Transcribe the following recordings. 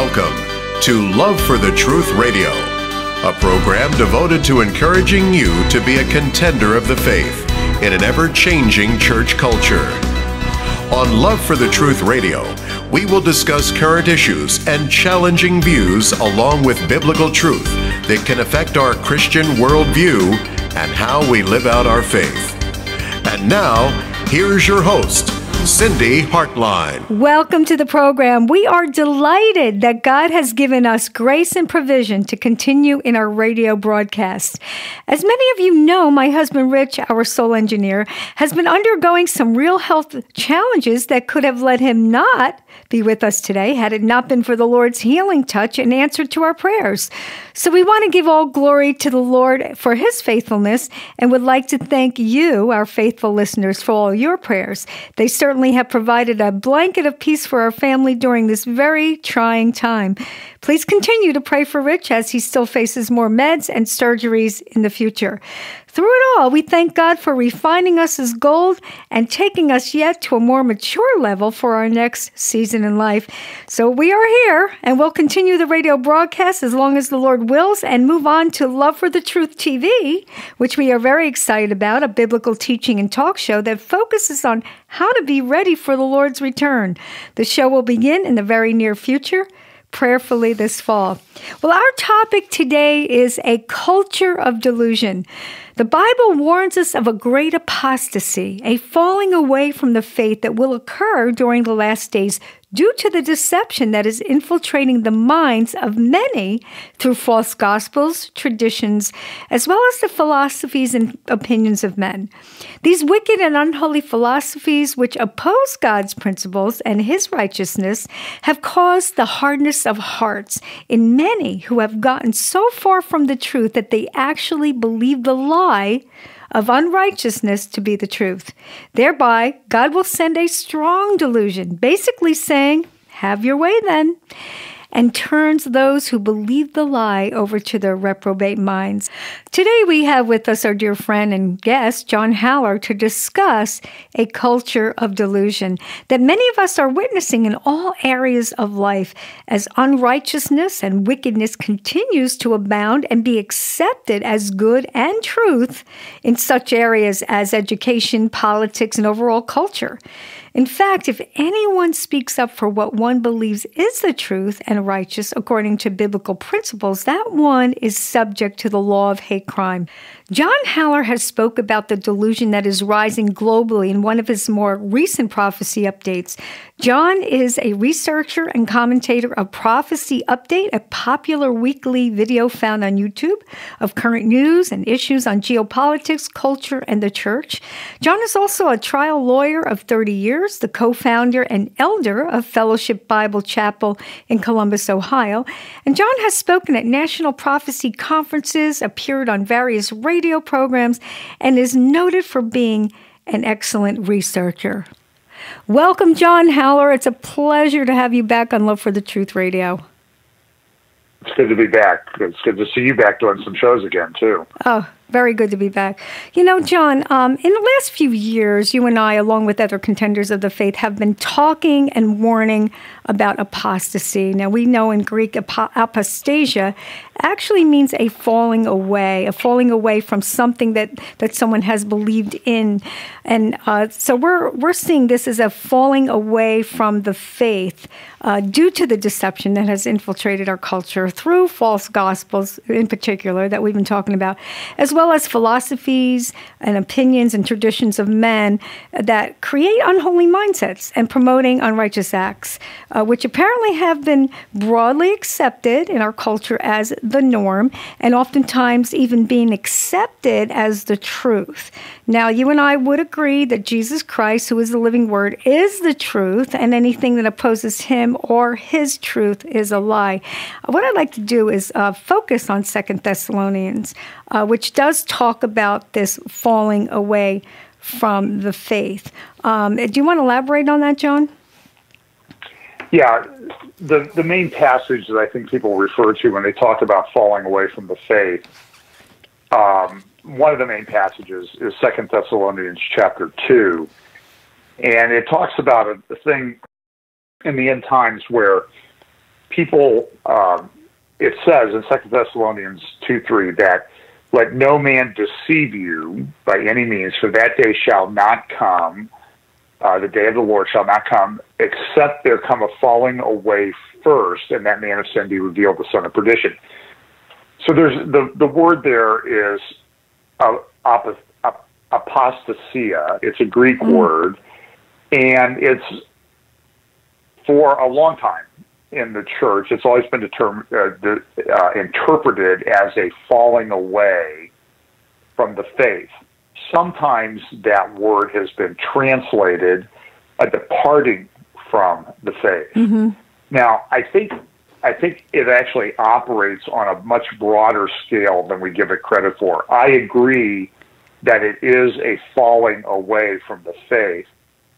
Welcome to Love for the Truth Radio, a program devoted to encouraging you to be a contender of the faith in an ever-changing church culture. On Love for the Truth Radio, we will discuss current issues and challenging views along with biblical truth that can affect our Christian worldview and how we live out our faith. And now, here's your host, Cindy Hartline. Welcome to the program. We are delighted that God has given us grace and provision to continue in our radio broadcast. As many of you know, my husband Rich, our soul engineer, has been undergoing some real health challenges that could have let him not be with us today had it not been for the Lord's healing touch and answer to our prayers. So we want to give all glory to the Lord for His faithfulness and would like to thank you, our faithful listeners, for all your prayers. They certainly have provided a blanket of peace for our family during this very trying time. Please continue to pray for Rich as he still faces more meds and surgeries in the future. Through it all, we thank God for refining us as gold and taking us yet to a more mature level for our next season in life. So we are here, and we'll continue the radio broadcast as long as the Lord wills and move on to Love for the Truth TV, which we are very excited about, a biblical teaching and talk show that focuses on how to be ready for the Lord's return. The show will begin in the very near future, prayerfully this fall. Well, our topic today is a culture of delusion. The Bible warns us of a great apostasy, a falling away from the faith that will occur during the last days due to the deception that is infiltrating the minds of many through false gospels, traditions, as well as the philosophies and opinions of men. These wicked and unholy philosophies, which oppose God's principles and His righteousness, have caused the hardness of hearts in many who have gotten so far from the truth that they actually believe the lie of unrighteousness to be the truth. Thereby, God will send a strong delusion, basically saying, "Have your way then," and turns those who believe the lie over to their reprobate minds. Today we have with us our dear friend and guest, John Haller, to discuss a culture of delusion that many of us are witnessing in all areas of life as unrighteousness and wickedness continues to abound and be accepted as good and truth in such areas as education, politics, and overall culture. In fact, if anyone speaks up for what one believes is the truth and righteous according to biblical principles, that one is subject to the law of hate crime. John Haller has spoke about the delusion that is rising globally in one of his more recent prophecy updates. John is a researcher and commentator of Prophecy Update, a popular weekly video found on YouTube of current news and issues on geopolitics, culture, and the church. John is also a trial lawyer of 30 years, the co-founder and elder of Fellowship Bible Chapel in Columbus, Ohio. And John has spoken at national prophecy conferences, appeared on various radio programs, and is noted for being an excellent researcher. Welcome, John Haller. It's a pleasure to have you back on Love for the Truth Radio. It's good to be back. It's good to see you back doing some shows again, too. Oh, very good to be back. You know, John, in the last few years, you and I, along with other contenders of the faith, have been talking and warning about apostasy. Now, we know in Greek, apostasia actually means a falling away from something that someone has believed in. And so we're seeing this as a falling away from the faith due to the deception that has infiltrated our culture through false gospels, in particular, that we've been talking about, as well as philosophies and opinions and traditions of men that create unholy mindsets and promoting unrighteous acts, which apparently have been broadly accepted in our culture as the norm, and oftentimes even being accepted as the truth. Now, you and I would agree that Jesus Christ, who is the living word, is the truth, and anything that opposes Him or His truth is a lie. What I'd like to do is focus on 2 Thessalonians, which does talk about this falling away from the faith. Do you want to elaborate on that, John? Yeah, the main passage that I think people refer to when they talk about falling away from the faith, one of the main passages is 2 Thessalonians chapter 2. And it talks about a thing in the end times where people, it says in 2 Thessalonians 2:3 that let no man deceive you by any means, for that day shall not come, the day of the Lord shall not come, except there come a falling away first, and that man of sin be revealed, the son of perdition. So there's the word there is apostasia. It's a Greek word, and it's for a long time in the church, it's always been interpreted as a falling away from the faith. Sometimes that word has been translated a departing from the faith. Mm-hmm. Now, I think it actually operates on a much broader scale than we give it credit for. I agree that it is a falling away from the faith,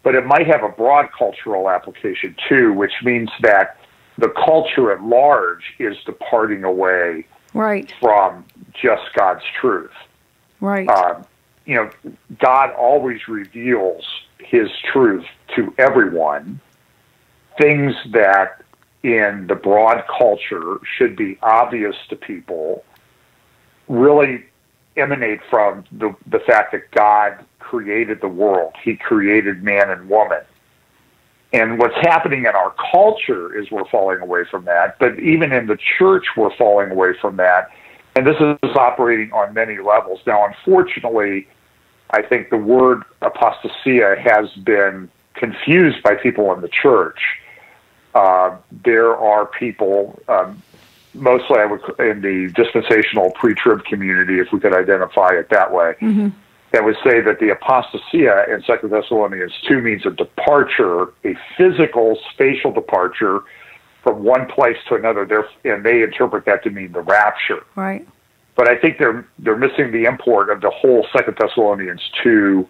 but it might have a broad cultural application too, which means that the culture at large is departing away from just God's truth. Right. God always reveals his truth to everyone. Things that in the broad culture should be obvious to people really emanate from the fact that God created the world. He created man and woman. And what's happening in our culture is we're falling away from that. But even in the church, we're falling away from that. And this is operating on many levels. Now, unfortunately, I think the word apostasia has been confused by people in the church. There are people, mostly in the dispensational pre-trib community, if we could identify it that way, that would say that the apostasia in 2 Thessalonians 2 means a departure, a physical, spatial departure from one place to another, and they interpret that to mean the rapture. Right. But I think they're missing the import of the whole 2 Thessalonians 2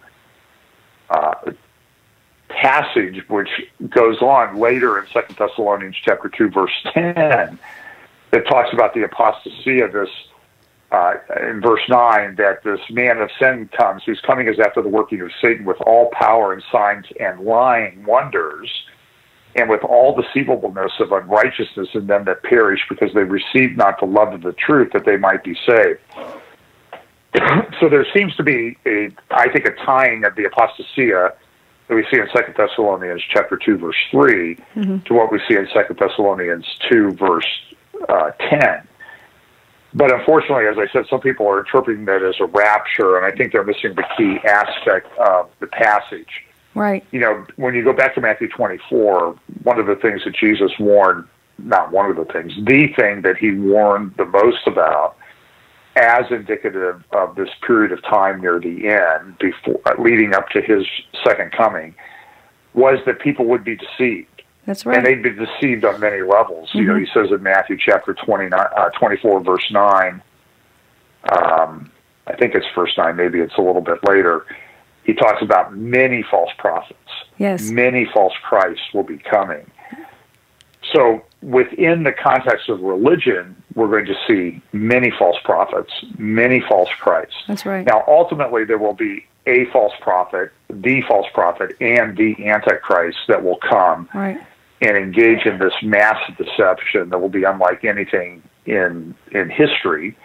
passage, which goes on later in 2 Thessalonians chapter 2, verse 10, that talks about the apostasia, this in verse 9, that this man of sin comes, whose coming is after the working of Satan with all power and signs and lying wonders, and with all deceivableness of unrighteousness in them that perish, because they receive not the love of the truth, that they might be saved. So there seems to be, I think, a tying of the apostasia that we see in 2 Thessalonians chapter 2, verse 3, to what we see in 2 Thessalonians 2, verse 10. But unfortunately, as I said, some people are interpreting that as a rapture, and I think they're missing the key aspect of the passage. Right. When you go back to Matthew 24, one of the things that Jesus warned, not one of the things, the thing that he warned the most about as indicative of this period of time near the end, before leading up to his second coming, was that people would be deceived. That's right. And they'd be deceived on many levels. He says in Matthew chapter 24, verse 9, I think it's verse 9, maybe it's a little bit later, he talks about many false prophets. Yes. Many false Christs will be coming. So within the context of religion, we're going to see many false prophets, many false Christs. That's right. Now, ultimately, there will be a false prophet, and the Antichrist that will come and engage in this massive deception that will be unlike anything in history.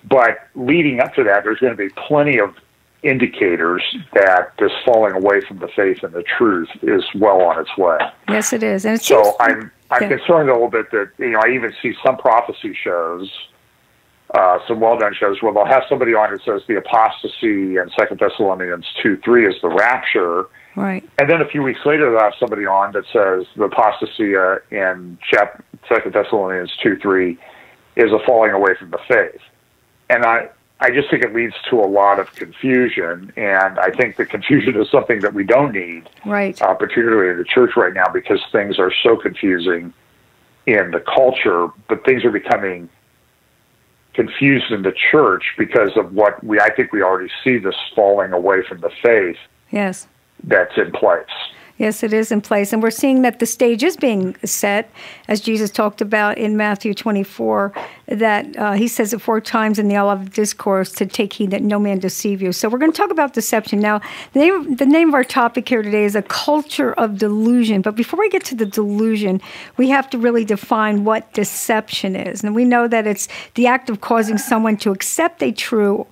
But leading up to that, there's going to be plenty of indicators that this falling away from the faith and the truth is well on its way. Yes, it is. And I'm concerned a little bit that, I even see some prophecy shows, some well-done shows, where they'll have somebody on that says the apostasy in 2 Thessalonians 2:3 is the rapture. Right. And then a few weeks later, they'll have somebody on that says the apostasy in 2 Thessalonians 2:3 is a falling away from the faith. And I just think it leads to a lot of confusion, and I think the confusion is something that we don't need, particularly in the church right now, because things are so confusing in the culture, but things are becoming confused in the church because of I think we already see this falling away from the faith that's in place. Yes, it is in place. And we're seeing that the stage is being set, as Jesus talked about in Matthew 24, that he says it 4 times in the Olivet Discourse, to take heed that no man deceive you. So we're going to talk about deception. Now, the name of our topic here today is a culture of delusion. But before we get to the delusion, we have to really define what deception is. And we know that it's the act of causing someone to accept a true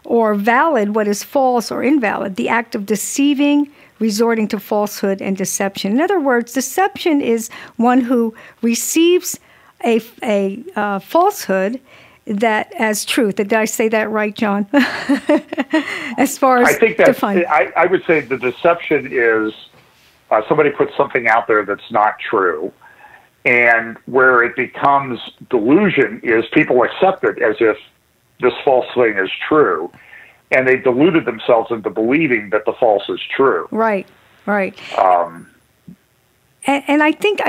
or valid what is false or invalid, the act of deceiving, resorting to falsehood and deception. In other words, deception is one who receives a falsehood that as truth. Did I say that right, John? As far as I think that's defined. I would say the deception is somebody puts something out there that's not true, and where it becomes delusion is people accept it as if this false thing is true, and they deluded themselves into believing that the false is true. Right. And I think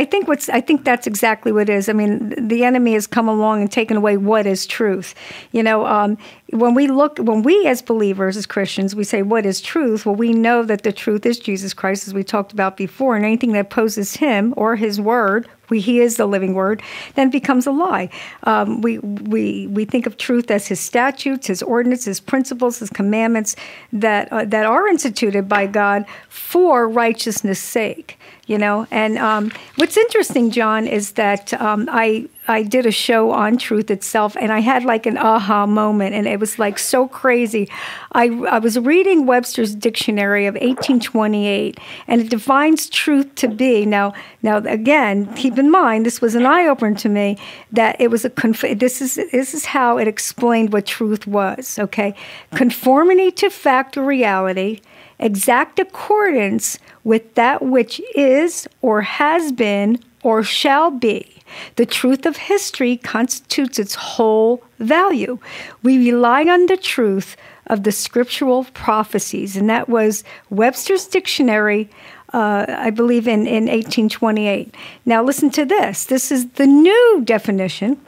that's exactly what it is. I mean, the enemy has come along and taken away what is truth. You know, when we as believers, as Christians, we say what is truth. Well, we know that the truth is Jesus Christ, as we talked about before, and anything that opposes him or his word, he is the living word, then becomes a lie. We think of truth as his statutes, his ordinances, his principles, his commandments that are instituted by God for righteousness' sake. You know, and what's interesting, John, is that I did a show on truth itself, and I had like an aha moment, and it was like so crazy. I was reading Webster's Dictionary of 1828, and it defines truth to be, now again, keep in mind, this was an eye-opener to me, that it was this is how it explained what truth was, okay? Conformity to fact or reality, exact accordance with that which is or has been or shall be. The truth of history constitutes its whole value. We rely on the truth of the scriptural prophecies, and that was Webster's Dictionary, I believe in 1828. Now listen to this. This is the new definition.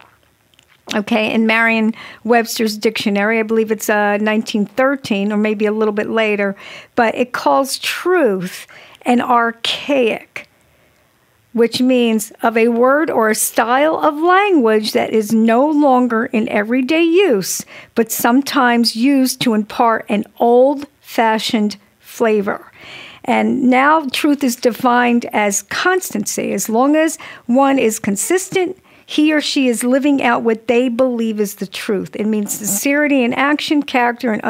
Okay, in Merriam-Webster's Dictionary, I believe it's 1913 or maybe a little bit later, but it calls truth an archaic, which means of a word or a style of language that is no longer in everyday use, but sometimes used to impart an old-fashioned flavor. And now truth is defined as constancy. As long as one is consistent, he or she is living out what they believe is the truth. It means sincerity in action, character, and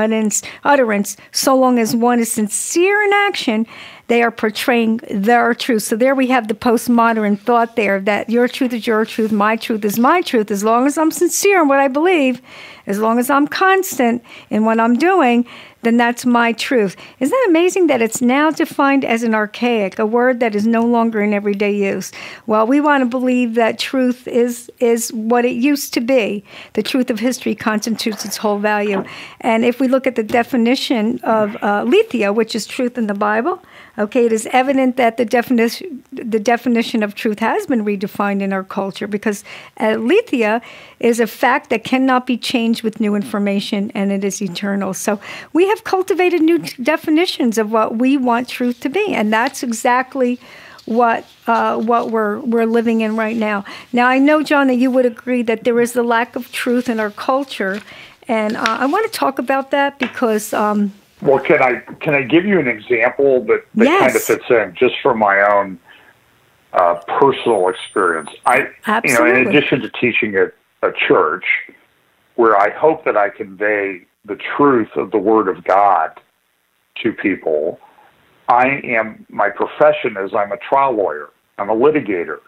utterance. So long as one is sincere in action, they are portraying their truth. So there we have the postmodern thought there that your truth is your truth, my truth is my truth. As long as I'm sincere in what I believe, as long as I'm constant in what I'm doing, then that's my truth. Isn't that amazing that it's now defined as an archaic, a word that is no longer in everyday use? Well, we want to believe that truth is what it used to be. The truth of history constitutes its whole value. And if we look at the definition of lethia, which is truth in the Bible, okay, it is evident that the definition of truth has been redefined in our culture, because lethia is a fact that cannot be changed with new information, and it is eternal. So we have cultivated new definitions of what we want truth to be, and that's exactly what we're living in right now. Now, I know, John, that you would agree that there is the lack of truth in our culture, and I want to talk about that because. Well, can I give you an example that yes. kind of fits in just from my own personal experience? Absolutely. In addition to teaching at a church, where I hope that I convey the truth of the Word of God to people, my profession is I'm a trial lawyer. I'm a litigator.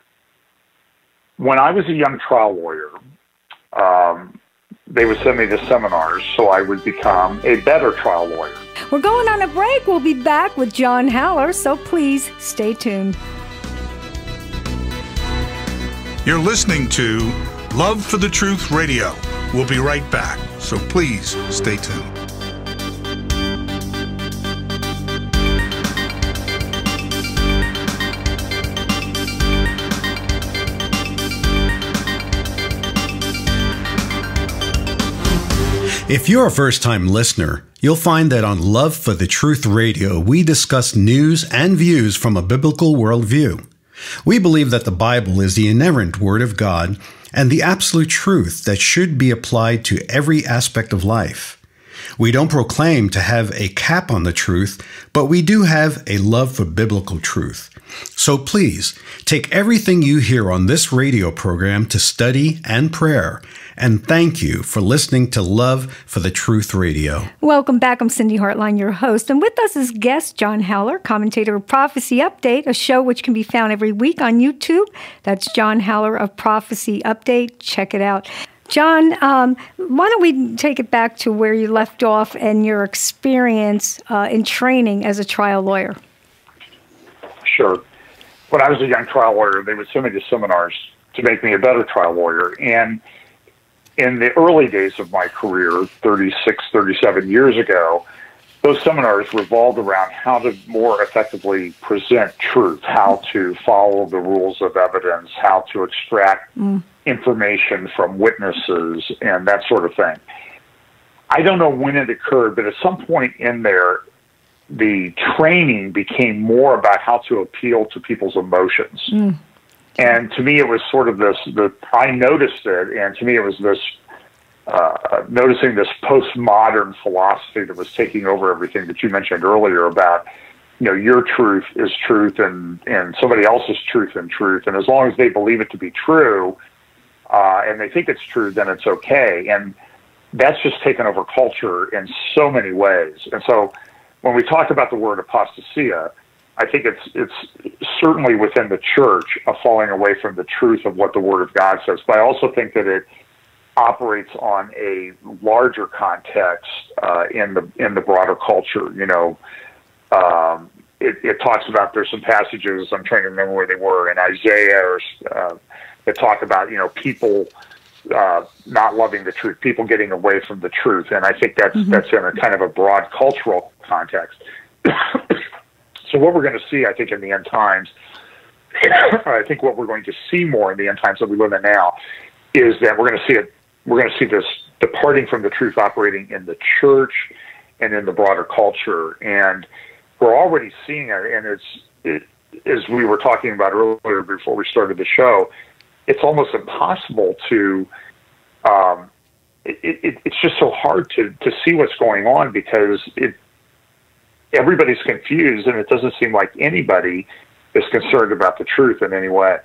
When I was a young trial lawyer, they would send me to seminars so I would become a better trial lawyer. We're going on a break. We'll be back with John Haller, so please stay tuned. You're listening to Love for the Truth Radio. We'll be right back, so please stay tuned. If you're a first-time listener, you'll find that on Love for the Truth Radio, we discuss news and views from a biblical worldview. We believe that the Bible is the inerrant Word of God and the absolute truth that should be applied to every aspect of life. We don't proclaim to have a cap on the truth, but we do have a love for biblical truth. So please, take everything you hear on this radio program to study and prayer. And thank you for listening to Love for the Truth Radio. Welcome back. I'm Cindy Hartline, your host. And with us is guest John Haller, commentator of Prophecy Update, a show which can be found every week on YouTube. That's John Haller of Prophecy Update. Check it out. John, why don't we take it back to where you left off and your experience in training as a trial lawyer? Sure. When I was a young trial lawyer, they would send me to seminars to make me a better trial lawyer. And in the early days of my career, 36, 37 years ago, those seminars revolved around how to more effectively present truth, how to follow the rules of evidence, how to extract information from witnesses, and that sort of thing. I don't know when it occurred, but at some point in there, the training became more about how to appeal to people's emotions. And to me, it was sort of this, I noticed it, and to me it was this, noticing this postmodern philosophy that was taking over everything that you mentioned earlier about, your truth is truth and somebody else's truth and truth. And as long as they believe it to be true, and they think it's true, then it's okay. And that's just taken over culture in so many ways. And so when we talk about the word apostasia, I think it's certainly within the church a falling away from the truth of what the Word of God says. But I also think that it operates on a larger context in the broader culture. It talks about, there's some passages, I'm trying to remember where they were, in Isaiah that talk about people not loving the truth, people getting away from the truth, and I think that's in a kind of a broad cultural context. So what we're going to see, I think, in the end times, I think what we're going to see more in the end times that we live in now, is that we're going to see this departing from the truth operating in the church and in the broader culture, and we're already seeing it. And as we were talking about earlier before we started the show, it's almost impossible to. It's just so hard to see what's going on because everybody's confused, and it doesn't seem like anybody is concerned about the truth in any way.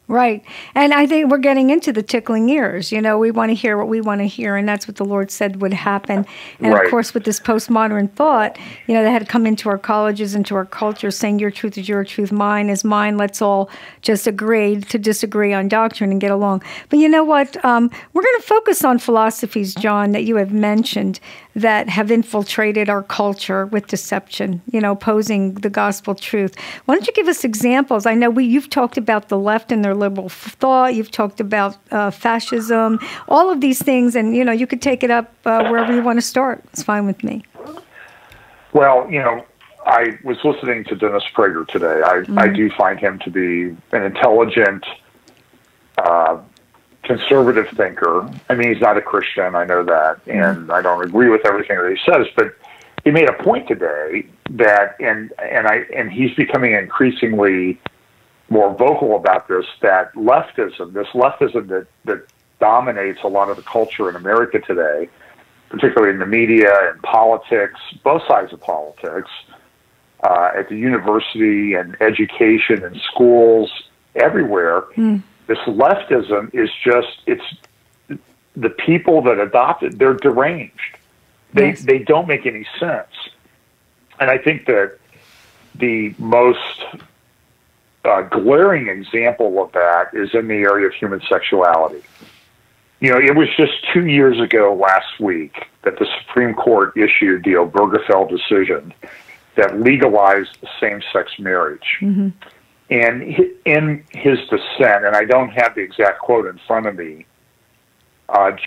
Right. And I think we're getting into the tickling ears. We want to hear what we want to hear, and that's what the Lord said would happen. And right. Of course, with this postmodern thought, that had come into our colleges, into our culture, saying your truth is your truth, mine is mine. Let's all just agree to disagree on doctrine and get along. But you know what? We're going to focus on philosophies, John, that you have mentioned that have infiltrated our culture with deception, opposing the gospel truth. Why don't you give us examples? I know you've talked about the left and their liberal thought. You've talked about fascism, all of these things, and you could take it up wherever you want to start. It's fine with me. Well, I was listening to Dennis Prager today. I do find him to be an intelligent, conservative thinker. I mean, he's not a Christian, I know that, and I don't agree with everything that he says, but he made a point today that, and he's becoming increasingly more vocal about this, that this leftism that dominates a lot of the culture in America today, particularly in the media and politics, both sides of politics, at the university and education and schools, everywhere, this leftism is it's the people that adopt it, they're deranged. They don't make any sense. And I think that the most glaring example of that is in the area of human sexuality. It was just 2 years ago last week that the Supreme Court issued the Obergefell decision that legalized same-sex marriage. And in his dissent, and I don't have the exact quote in front of me,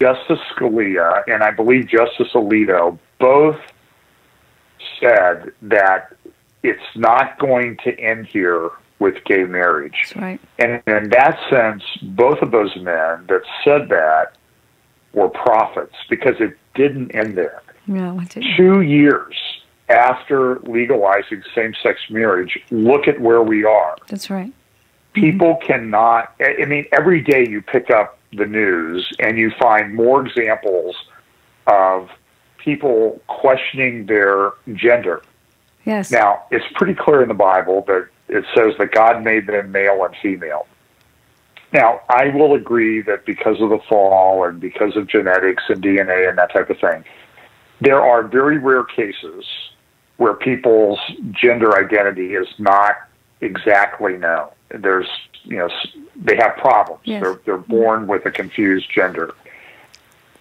Justice Scalia and I believe Justice Alito both said that it's not going to end here with gay marriage. That's right. And in that sense, both of those men that said that or prophets, because it didn't end there. No, it didn't. 2 years after legalizing same-sex marriage, look at where we are. That's right. People cannot, I mean, every day you pick up the news and you find more examples of people questioning their gender. Yes. Now, it's pretty clear in the Bible that it says that God made them male and female. Now, I will agree that because of the fall and because of genetics and DNA and that type of thing, there are very rare cases where people's gender identity is not exactly known. There's, they have problems. Yes. They're born with a confused gender.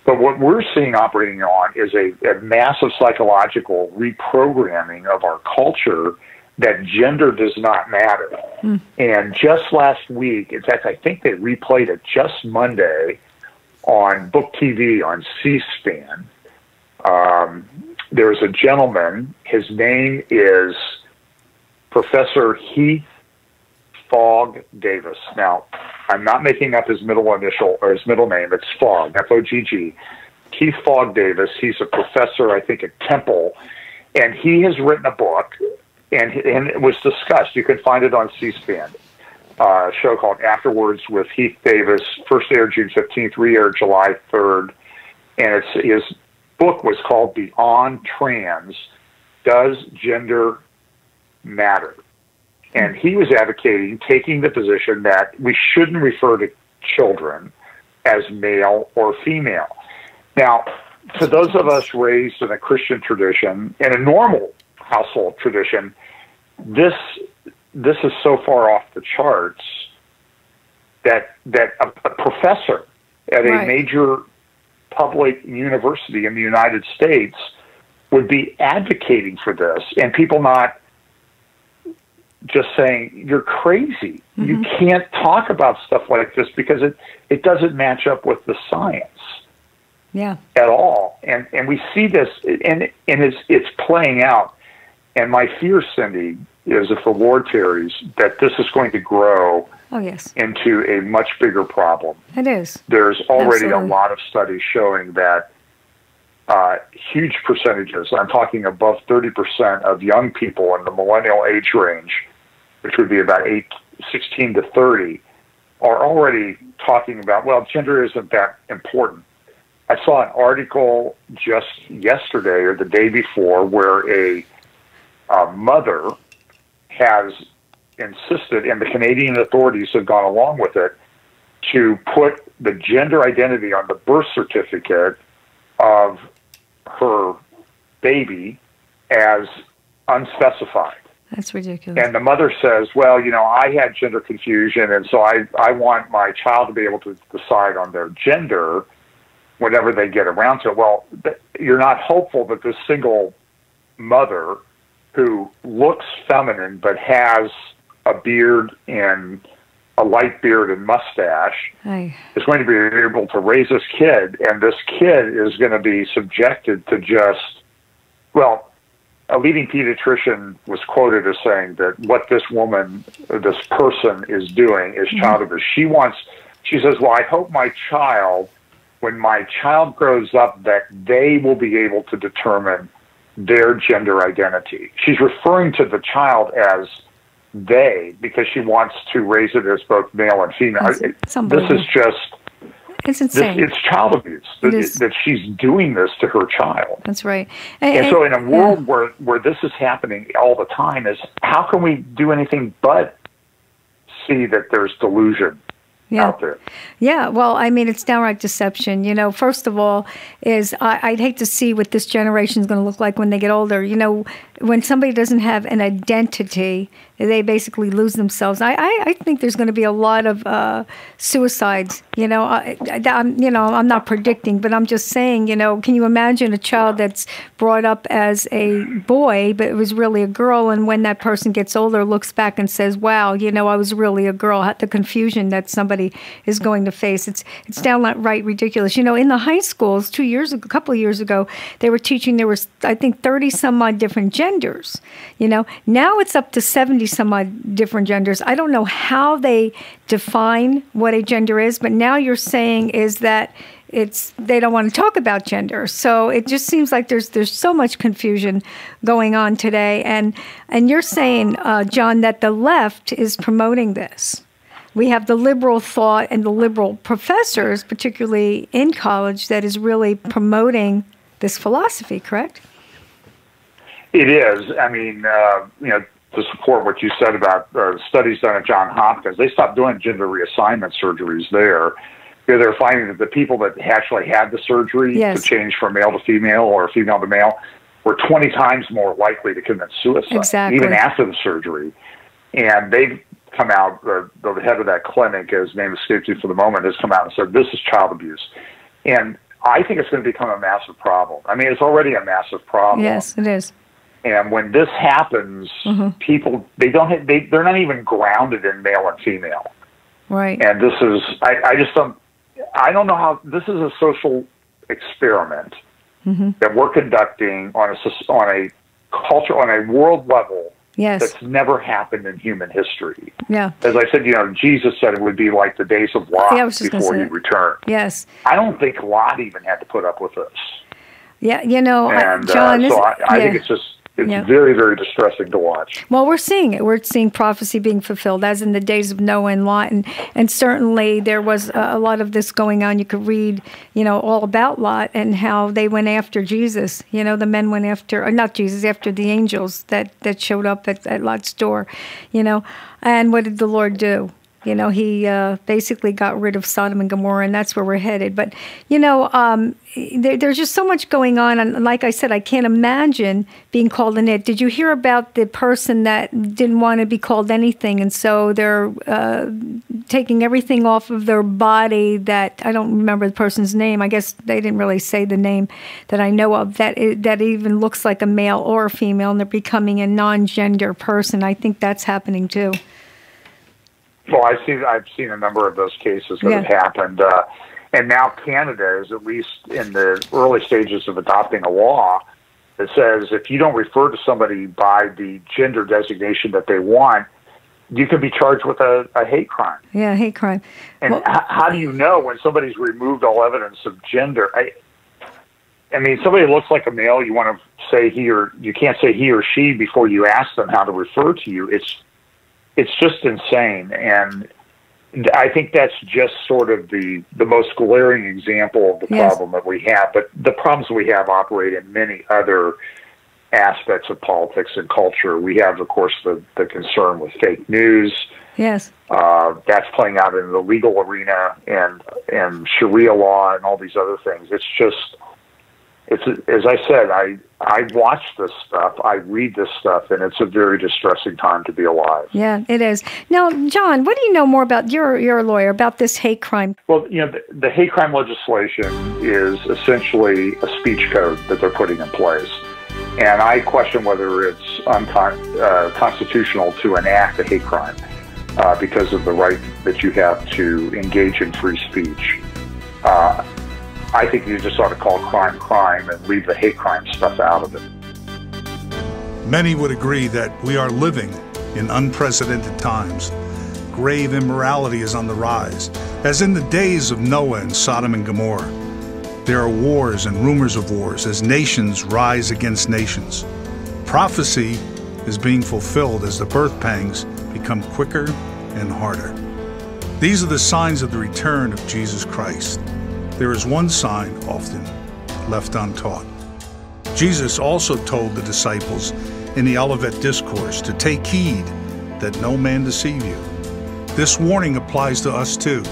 But what we're seeing operating on is a massive psychological reprogramming of our culture that gender does not matter. And just last week, in fact, I think they replayed it just Monday on Book TV on C-SPAN. There's a gentleman, his name is Professor Heath Fogg Davis. Now, I'm not making up his middle initial or his middle name. It's Fogg, F-O-G-G. Keith Fogg Davis. He's a professor, I think, at Temple, and he has written a book, and it was discussed. You can find it on C-SPAN. A show called Afterwards with Heath Davis. First aired June 15th, re-aired July 3rd, and his book was called Beyond Trans: Does Gender Matter? And he was advocating taking the position that we shouldn't refer to children as male or female. Now, to those of us raised in a Christian tradition, in a normal household tradition, this is so far off the charts that a professor at a major public university in the United States would be advocating for this, and people not just saying, you're crazy. You can't talk about stuff like this because it doesn't match up with the science at all. And we see this, and it's playing out. And my fear, Cindy, is if the Lord tarries, that this is going to grow into a much bigger problem. It is. There's already a lot of studies showing that huge percentages, I'm talking above 30% of young people in the millennial age range, which would be about 16 to 30, are already talking about, well, gender isn't that important. I saw an article just yesterday or the day before where a mother has insisted, and the Canadian authorities have gone along with it, to put the gender identity on the birth certificate of her baby as unspecified. That's ridiculous. And the mother says, well, I had gender confusion, and so I want my child to be able to decide on their gender whenever they get around to it. Well, you're not hopeful that this single mother who looks feminine but has a beard and a light beard and mustache is going to be able to raise this kid, and this kid is going to be subjected to just, well, a leading pediatrician was quoted as saying that what this woman, this person is doing is child abuse. She says, well, I hope my child, when my child grows up, that they will be able to determine their gender identity. She's referring to the child as they because she wants to raise it as both male and female. This is just... It's insane. It's child abuse that she's doing this to her child. That's right. And so in a world where this is happening all the time, is how can we do anything but see that there's delusion out there? Yeah, well, I mean, it's downright deception. First of all, I'd hate to see what this generation is going to look like when they get older. When somebody doesn't have an identity, they basically lose themselves. I think there's going to be a lot of suicides. I'm not predicting, but I'm just saying. Can you imagine a child that's brought up as a boy, but it was really a girl, and when that person gets older, looks back and says, "Wow, I was really a girl." The confusion that somebody is going to face. It's downright ridiculous. In the high schools, a couple of years ago, they were teaching there was, I think, 30 some odd different genders. genders. Now it's up to 70 some odd different genders. I don't know how they define what a gender is, but now you're saying is that they don't want to talk about gender. So it just seems like there's so much confusion going on today. And you're saying, John, that the left is promoting this. We have the liberal thought and the liberal professors, particularly in college, that is really promoting this philosophy, correct? It is. I mean, to support what you said about studies done at Johns Hopkins, they stopped doing gender reassignment surgeries there. They're finding that the people that actually had the surgery to change from male to female or female to male were 20 times more likely to commit suicide, even after the surgery. And they've come out, the head of that clinic, his name escapes me for the moment, has come out and said, this is child abuse. And I think it's going to become a massive problem. I mean, it's already a massive problem. Yes, it is. And when this happens, people, they're not even grounded in male and female. Right. And this is, I don't know how, this is a social experiment that we're conducting on a culture, on a world level that's never happened in human history. Yeah. As I said, Jesus said it would be like the days of Lot before he returned. Yes. I don't think Lot even had to put up with this. Yeah, and, John, so I think it's just, it's very, very distressing to watch. Well, we're seeing it. We're seeing prophecy being fulfilled, as in the days of Noah and Lot. And certainly there was a lot of this going on. You could read, all about Lot and how they went after Jesus. The men went after, or not Jesus, after the angels that showed up at Lot's door, And what did the Lord do? He basically got rid of Sodom and Gomorrah, and that's where we're headed. But, there's just so much going on. And like I said, I can't imagine being called an it. Did you hear about the person that didn't want to be called anything? And so they're taking everything off of their body that, I don't remember the person's name. I guess they didn't really say the name that I know of, that even looks like a male or a female, and they're becoming a non-gender person. I think that's happening too. Well, I've seen a number of those cases that have happened, and now Canada is at least in the early stages of adopting a law that says if you don't refer to somebody by the gender designation that they want, you can be charged with a hate crime. Yeah, hate crime. And how do you know when somebody's removed all evidence of gender? I mean, somebody looks like a male, you want to say you can't say he or she before you ask them how to refer to you. It's just insane, and I think that's just sort of the most glaring example of the problem that we have. But the problems we have operate in many other aspects of politics and culture. We have, of course, the concern with fake news. Yes, that's playing out in the legal arena and Sharia law and all these other things. It's just. As I said, I watch this stuff, I read this stuff, and it's a very distressing time to be alive. Yeah, it is. Now, John, what do you know more about, you're a lawyer, about this hate crime? Well, the hate crime legislation is essentially a speech code that they're putting in place. And I question whether it's constitutional to enact a hate crime because of the right that you have to engage in free speech. I think you just ought to call crime crime and leave the hate crime stuff out of it. Many would agree that we are living in unprecedented times. Grave immorality is on the rise, as in the days of Noah and Sodom and Gomorrah. There are wars and rumors of wars as nations rise against nations. Prophecy is being fulfilled as the birth pangs become quicker and harder. These are the signs of the return of Jesus Christ. There is one sign often left untaught. Jesus also told the disciples in the Olivet Discourse to take heed that no man deceive you. This warning applies to us too.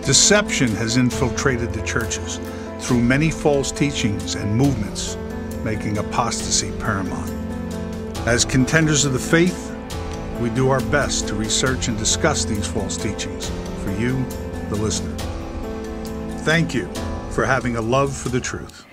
Deception has infiltrated the churches through many false teachings and movements, making apostasy paramount. As contenders of the faith, we do our best to research and discuss these false teachings for you, the listener. Thank you for having a love for the truth.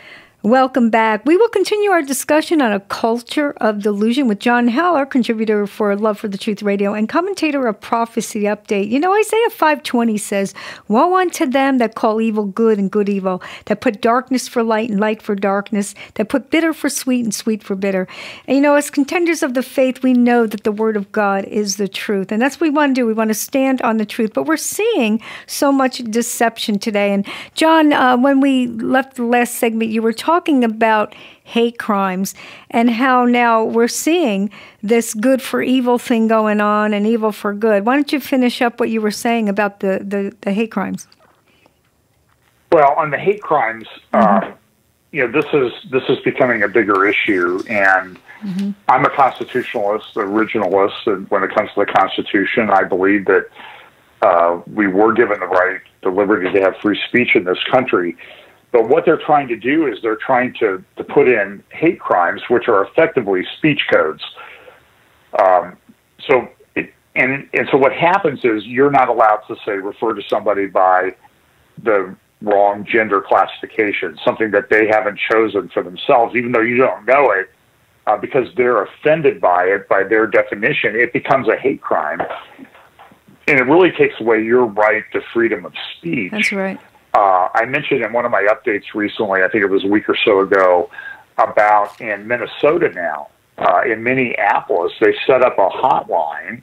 Welcome back. We will continue our discussion on A Culture of Delusion with John Haller, contributor for Love for the Truth Radio and commentator of Prophecy Update. You know, Isaiah 5:20 says, "Woe unto them that call evil good and good evil, that put darkness for light and light for darkness, that put bitter for sweet and sweet for bitter." And, you know, as contenders of the faith, we know that the Word of God is the truth. And that's what we want to do. We want to stand on the truth. But we're seeing so much deception today. And, John, when we left the last segment, you were talking about hate crimes and how now we're seeing this good for evil thing going on and evil for good. Why don't you finish up what you were saying about the hate crimes? Well, on the hate crimes, you know, this is becoming a bigger issue, and I'm a constitutionalist, originalist, and when it comes to the Constitution, I believe that we were given the right, the liberty to have free speech in this country. But what they're trying to do is they're trying to put in hate crimes, which are effectively speech codes. So what happens is you're not allowed to say refer to somebody by the wrong gender classification, something that they haven't chosen for themselves, even though you don't know it, because they're offended by it, by their definition. It becomes a hate crime, and it really takes away your right to freedom of speech. That's right. I mentioned in one of my updates recently, I think it was a week or so ago, about in Minnesota now, in Minneapolis, they set up a hotline.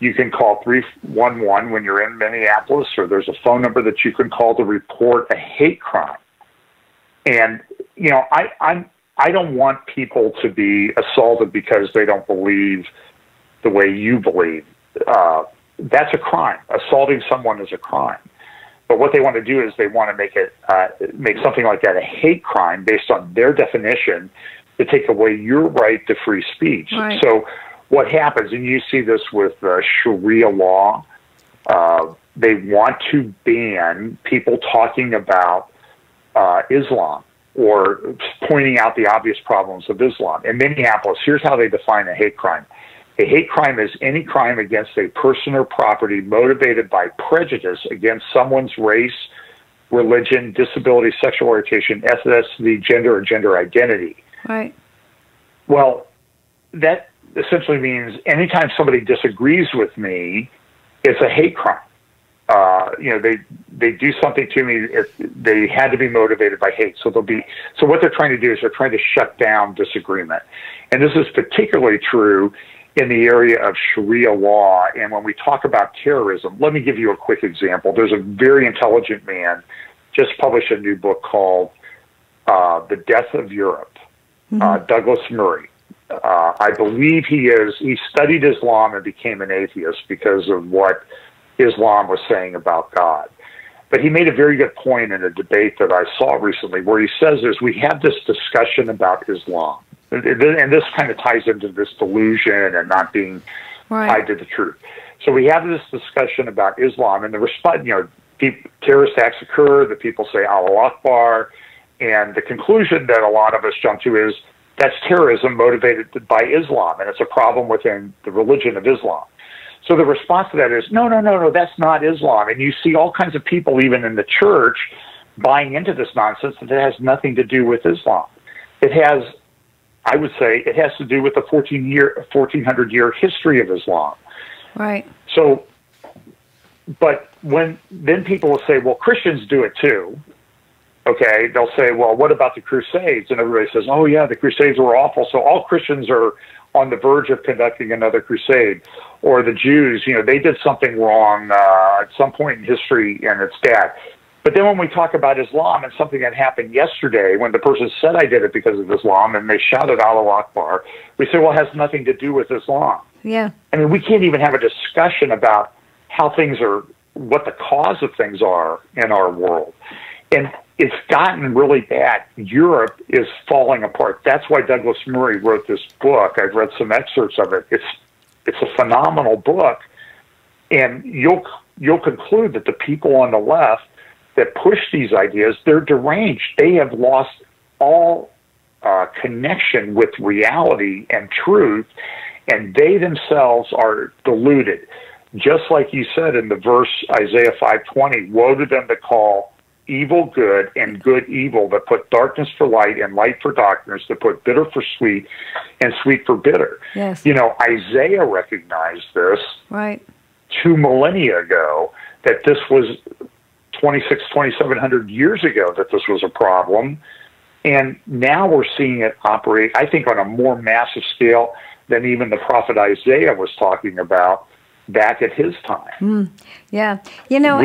You can call 311 when you're in Minneapolis, or there's a phone number that you can call to report a hate crime. And, you know, I don't want people to be assaulted because they don't believe the way you believe. That's a crime. Assaulting someone is a crime. But what they want to do is they want to make something like that a hate crime based on their definition to take away your right to free speech. Right. So what happens, and you see this with Sharia law, they want to ban people talking about Islam or pointing out the obvious problems of Islam. In Minneapolis, here's how they define a hate crime. A hate crime is any crime against a person or property motivated by prejudice against someone's race, religion, disability, sexual orientation, ethnicity, gender, or gender identity. Right. Well, that essentially means anytime somebody disagrees with me, it's a hate crime. You know, they do something to me. They had to be motivated by hate. So what they're trying to do is they're trying to shut down disagreement. And this is particularly true in the area of Sharia law. And when we talk about terrorism, let me give you a quick example. There's a very intelligent man just published a new book called The Death of Europe, Douglas Murray. I believe he studied Islam and became an atheist because of what Islam was saying about God. But he made a very good point in a debate that I saw recently where he says we have this discussion about Islam. And this kind of ties into this delusion and not being tied to the truth. So we have this discussion about Islam, and the response, you know, terrorist acts occur, the people say Allahu Akbar, and the conclusion that a lot of us jump to is that's terrorism motivated by Islam, and it's a problem within the religion of Islam. So the response to that is, no, that's not Islam. And you see all kinds of people, even in the church, buying into this nonsense that it has nothing to do with Islam. I would say it has to do with the 1400-year history of Islam. Right. So, but then people will say, well, Christians do it too. Okay, they'll say, well, what about the Crusades? And everybody says, oh, yeah, the Crusades were awful, so all Christians are on the verge of conducting another crusade. Or the Jews, you know, they did something wrong at some point in history, and it's bad. But then when we talk about Islam and something that happened yesterday, when the person said I did it because of Islam, and they shouted Allahu Akbar, we say, well, it has nothing to do with Islam. Yeah. I mean, we can't even have a discussion about how things are, what the cause of things are in our world. And it's gotten really bad. Europe is falling apart. That's why Douglas Murray wrote this book. I've read some excerpts of it. It's a phenomenal book. And you'll conclude that the people on the left that push these ideas, they're deranged. They have lost all connection with reality and truth, and they themselves are deluded. Just like you said in the verse Isaiah 5:20, woe to them that call evil good and good evil, that put darkness for light and light for darkness, that put bitter for sweet and sweet for bitter. Yes. You know, Isaiah recognized this right 2 millennia ago, that this was 2,700 years ago, that this was a problem. And now we're seeing it operate, I think, on a more massive scale than even the prophet Isaiah was talking about back at his time. Yeah, you know,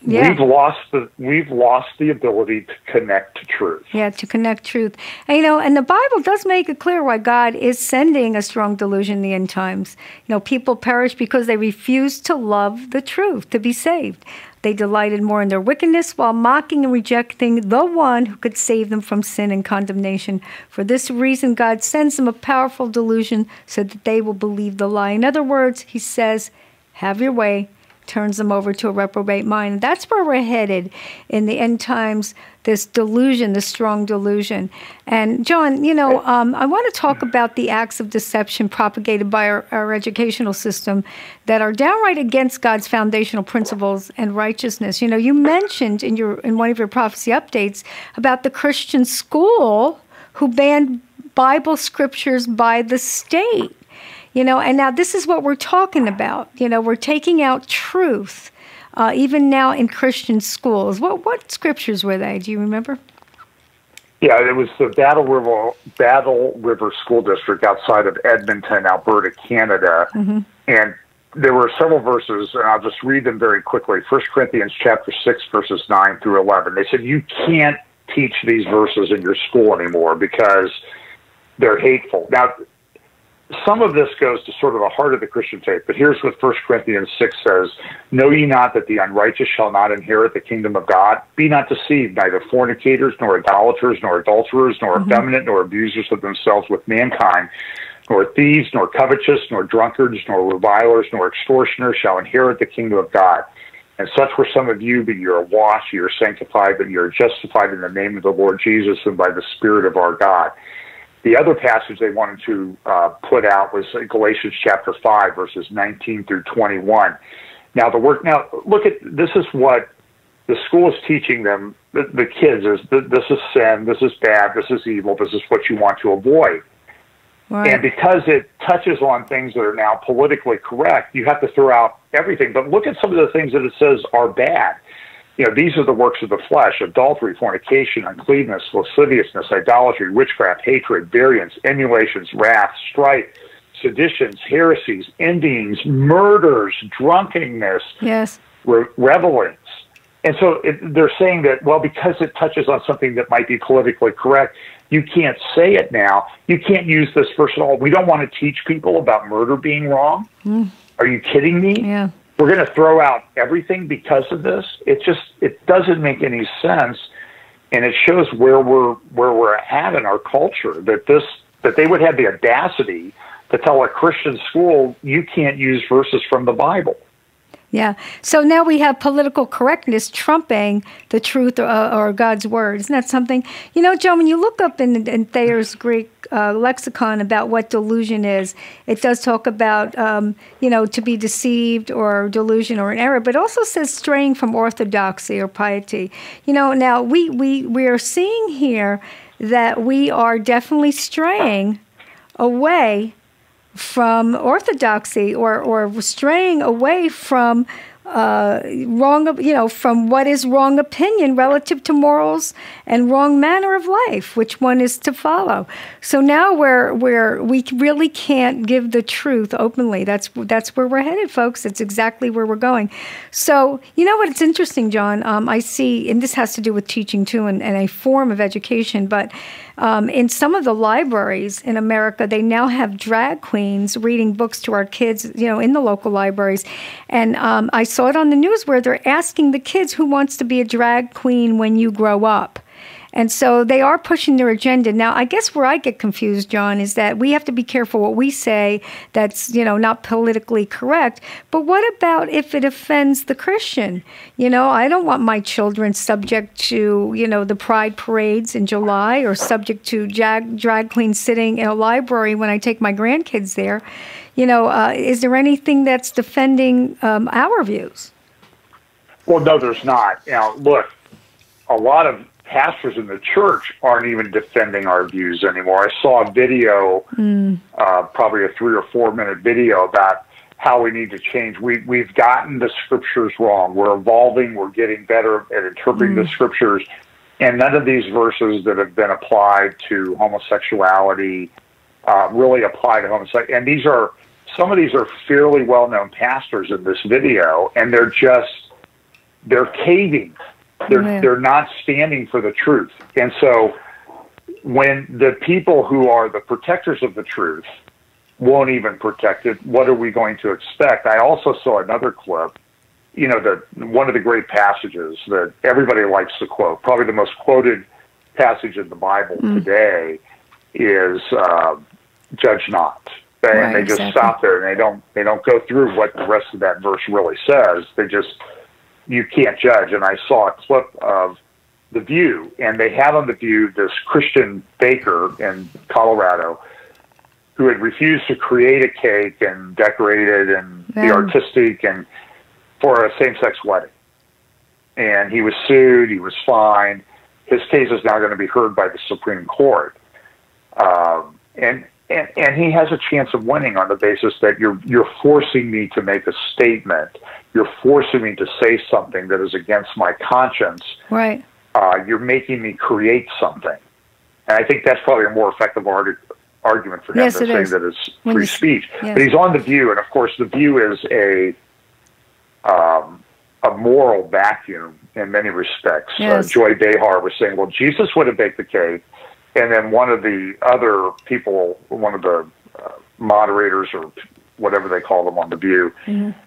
we've lost the ability to connect to truth. Yeah, to connect truth. And, you know, and the Bible does make it clear why God is sending a strong delusion in the end times. You know, people perish because they refuse to love the truth to be saved. They delighted more in their wickedness while mocking and rejecting the one who could save them from sin and condemnation. For this reason, God sends them a powerful delusion so that they will believe the lie. In other words, he says, have your way, turns them over to a reprobate mind. And that's where we're headed in the end times, this delusion, this strong delusion. And John, you know, I want to talk about the acts of deception propagated by our educational system that are downright against God's foundational principles and righteousness. You know, you mentioned in one of your prophecy updates about the Christian school who banned Bible scriptures by the state. You know, and now this is what we're talking about. You know, we're taking out truth, even now in Christian schools. What scriptures were they? Do you remember? Yeah, it was the Battle River School District outside of Edmonton, Alberta, Canada. Mm-hmm. And there were several verses, and I'll just read them very quickly. 1 Corinthians chapter 6, verses 9 through 11. They said, you can't teach these verses in your school anymore because they're hateful. Now, some of this goes to sort of the heart of the Christian faith, but here's what 1 Corinthians 6 says, know ye not that the unrighteous shall not inherit the kingdom of God? Be not deceived, neither fornicators, nor idolaters, nor adulterers, nor effeminate, nor abusers of themselves with mankind, nor thieves, nor covetous, nor drunkards, nor revilers, nor extortioners shall inherit the kingdom of God. And such were some of you, but you are washed, you are sanctified, but you are justified in the name of the Lord Jesus and by the Spirit of our God. The other passage they wanted to put out was Galatians chapter 5, verses 19 through 21. Now, look at, this is what the school is teaching them, the kids, is this is sin, this is bad, this is evil, this is what you want to avoid. Right. And because it touches on things that are now politically correct, you have to throw out everything. But look at some of the things that it says are bad. You know, these are the works of the flesh: adultery, fornication, uncleanness, lasciviousness, idolatry, witchcraft, hatred, variance, emulations, wrath, strife, seditions, heresies, envyings, murders, drunkenness, yes, revelings. And so they're saying that, well, because it touches on something that might be politically correct, you can't say it now. You can't use this verse at all. We don't want to teach people about murder being wrong. Are you kidding me? Yeah. We're going to throw out everything because of this. It doesn't make any sense, and it shows where we're at in our culture, that they would have the audacity to tell a Christian school, you can't use verses from the Bible. Yeah. So now we have political correctness trumping the truth or God's word. Isn't that something? You know, Joe, when you look up in Thayer's Greek lexicon about what delusion is, it does talk about, to be deceived or delusion or an error, but it also says straying from orthodoxy or piety. You know, now we are seeing here that we are definitely straying away from orthodoxy or straying away from from what is wrong opinion relative to morals and wrong manner of life, which one is to follow. So now we really can't give the truth openly. That's where we're headed, folks. It's exactly where we're going. So you know what? It's interesting, John. I see, and this has to do with teaching too, and a form of education, but in some of the libraries in America, they now have drag queens reading books to our kids, in the local libraries. And I saw it on the news where they're asking the kids who wants to be a drag queen when you grow up. And so they are pushing their agenda. Now, I guess where I get confused, John, is that we have to be careful what we say that's, not politically correct. But what about if it offends the Christian? I don't want my children subject to, the pride parades in July or subject to drag queens sitting in a library when I take my grandkids there. Is there anything that's defending our views? Well, no, there's not. Now, look, a lot of pastors in the church aren't even defending our views anymore. I saw a video, probably a 3 or 4 minute video about how we need to change. We've gotten the scriptures wrong. We're evolving. We're getting better at interpreting the scriptures. And none of these verses that have been applied to homosexuality really apply to homosexuality. And some of these are fairly well-known pastors in this video, and they're caving. They're not standing for the truth. And so when the people who are the protectors of the truth won't even protect it, what are we going to expect? I also saw another clip, one of the great passages that everybody likes to quote, probably the most quoted passage in the Bible today is judge not. And they just stop there, and they don't go through what the rest of that verse really says. You can't judge. And I saw a clip of The View, and they had on The View this Christian baker in Colorado who had refused to create a cake and decorate it and be artistic and for a same-sex wedding. And he was sued. He was fined. His case is now going to be heard by the Supreme Court. And he has a chance of winning on the basis that you're forcing me to make a statement. You're forcing me to say something that is against my conscience. Right. You're making me create something. And I think that's probably a more effective argument for him than saying that it's free speech. Yes. But he's on The View, and of course The View is a moral vacuum in many respects. Yes. Joy Behar was saying, well, Jesus would have baked the cake. And then one of the other people, one of the moderators or whatever they call them on The View,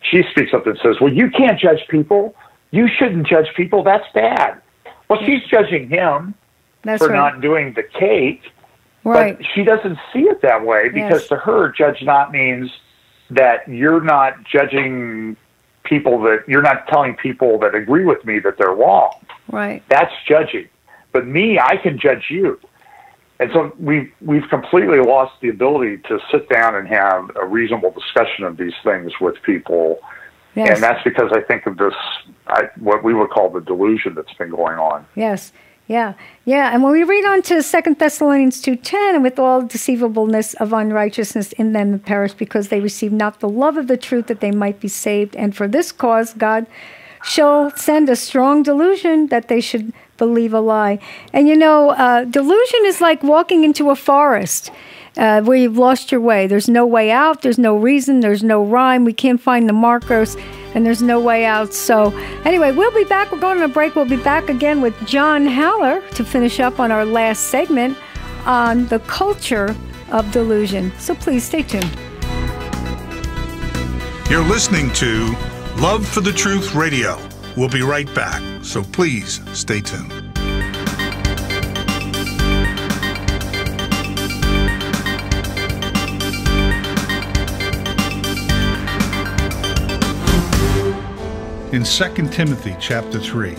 she speaks up and says, well, you can't judge people. You shouldn't judge people. That's bad. Well, she's judging him for not doing the cake, but she doesn't see it that way because to her, judge not means that you're not judging people, that you're not telling people that agree with me that they're wrong. Right. That's judging. But me, I can judge you. And so we've completely lost the ability to sit down and have a reasonable discussion of these things with people. Yes. And that's because I think of this, what we would call the delusion that's been going on. Yes. Yeah. Yeah. And when we read on to 2 Thessalonians 2:10, and with all deceivableness of unrighteousness in them that perish, because they receive not the love of the truth that they might be saved. And for this cause God shall send a strong delusion that they should believe a lie. And delusion is like walking into a forest where you've lost your way. There's no way out. There's no reason. There's no rhyme. We can't find the markers, and there's no way out. So anyway, we'll be back. We're going on a break. We'll be back again with John Haller to finish up on our last segment on the culture of delusion. So please stay tuned. You're listening to Love for the Truth Radio. We'll be right back, so please stay tuned. In 2 Timothy chapter 3,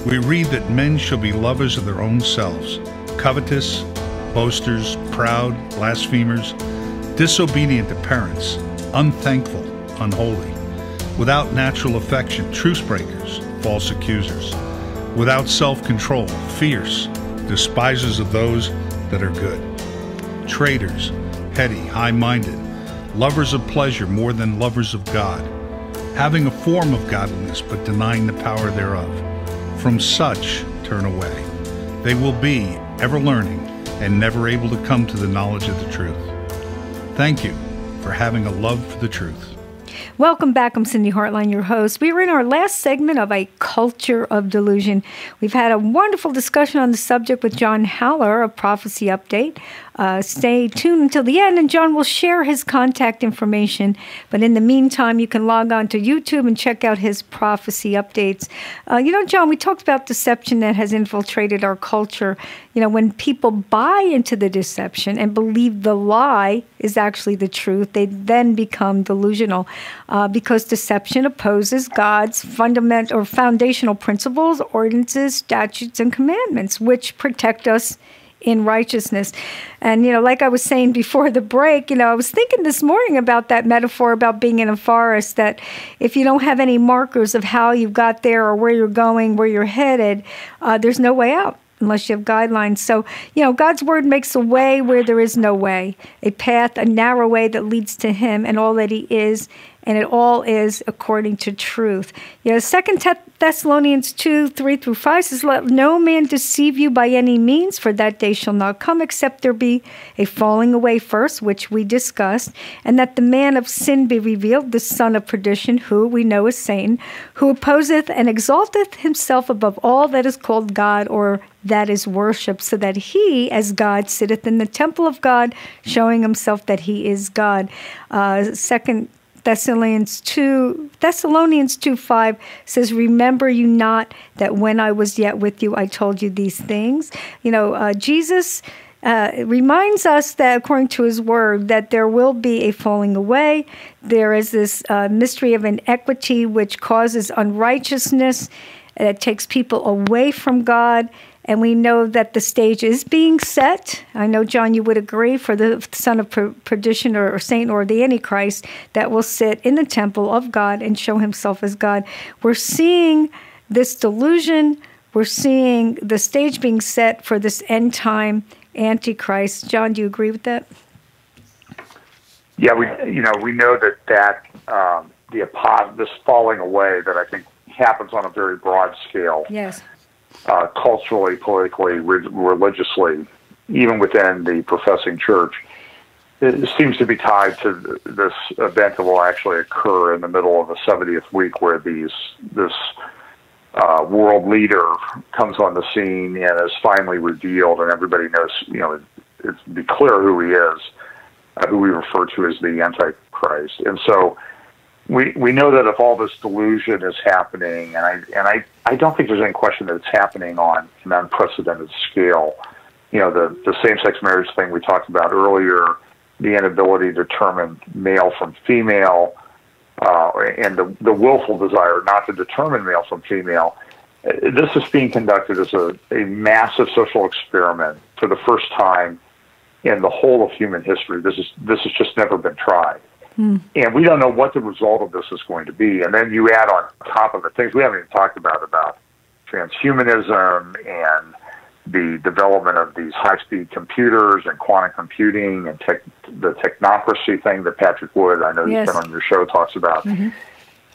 we read that men shall be lovers of their own selves, covetous, boasters, proud, blasphemers, disobedient to parents, unthankful, unholy, without natural affection, truce breakers, false accusers, without self-control, fierce, despisers of those that are good, traitors, heady, high-minded, lovers of pleasure more than lovers of God, having a form of godliness but denying the power thereof. From such turn away. They will be ever learning and never able to come to the knowledge of the truth. Thank you for having a love for the truth. Welcome back. I'm Cindy Hartline, your host. We were in our last segment of A Culture of Delusion. We've had a wonderful discussion on the subject with John Haller of Prophecy Update. Stay tuned until the end, and John will share his contact information. But in the meantime, you can log on to YouTube and check out his prophecy updates. John, we talked about deception that has infiltrated our culture. When people buy into the deception and believe the lie is actually the truth, they then become delusional because deception opposes God's fundamental or foundational principles, ordinances, statutes, and commandments, which protect us in righteousness. And, like I was saying before the break, I was thinking this morning about that metaphor about being in a forest, that if you don't have any markers of how you got there or where you're going, where you're headed, there's no way out unless you have guidelines. So, God's word makes a way where there is no way, a path, a narrow way that leads to him and all that he is, and it all is according to truth. 2 Thessalonians 2, 3-5 says, "Let no man deceive you by any means, for that day shall not come, except there be a falling away first," which we discussed, "and that the man of sin be revealed, the son of perdition, who we know is Satan, who opposeth and exalteth himself above all that is called God, or that is worshipped, so that he, as God, sitteth in the temple of God, showing himself that he is God." 2 Thessalonians 2:5 says, "Remember you not that when I was yet with you, I told you these things." Jesus reminds us that, according to his word, that there will be a falling away. There is this mystery of inequity which causes unrighteousness. It takes people away from God. And we know that the stage is being set. I know, John, you would agree, for the son of perdition or Satan or the Antichrist that will sit in the temple of God and show himself as God. We're seeing this delusion. We're seeing the stage being set for this end-time Antichrist. John, do you agree with that? Yeah, we know that this falling away that I think happens on a very broad scale. Yes. Culturally, politically, religiously, even within the professing church, it seems to be tied to this event that will actually occur in the middle of the 70th week, where this world leader comes on the scene and is finally revealed, and everybody knows, it's be clear who he is, who we refer to as the Antichrist. And so we know that if all this delusion is happening, and I don't think there's any question that it's happening on an unprecedented scale. The same-sex marriage thing we talked about earlier, the inability to determine male from female, and the willful desire not to determine male from female. This is being conducted as a massive social experiment for the first time in the whole of human history. This has just never been tried. And we don't know what the result of this is going to be. And then you add on top of it things we haven't even talked about transhumanism and the development of these high-speed computers and quantum computing and the technocracy thing that Patrick Wood, I know Yes. he's been on your show, talks about. Mm-hmm.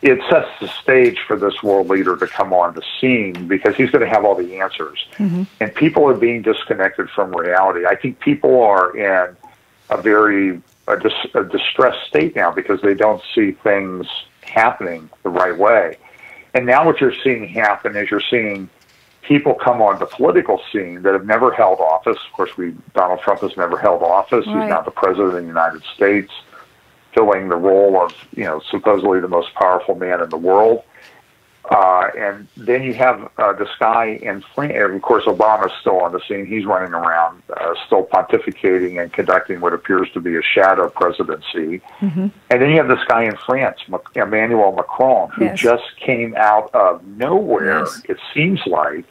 It sets the stage for this world leader to come on the scene because he's going to have all the answers. Mm-hmm. And people are being disconnected from reality. I think people are in a distressed state now because they don't see things happening the right way. And now what you're seeing happen is you're seeing people come on the political scene that have never held office. Of course, Donald Trump has never held office. Right. He's now the president of the United States, filling the role of, supposedly the most powerful man in the world. And then you have this guy in France. Of course, Obama's still on the scene. He's running around, still pontificating and conducting what appears to be a shadow presidency. Mm-hmm. And then you have this guy in France, Emmanuel Macron, who Yes. just came out of nowhere, Yes. it seems like.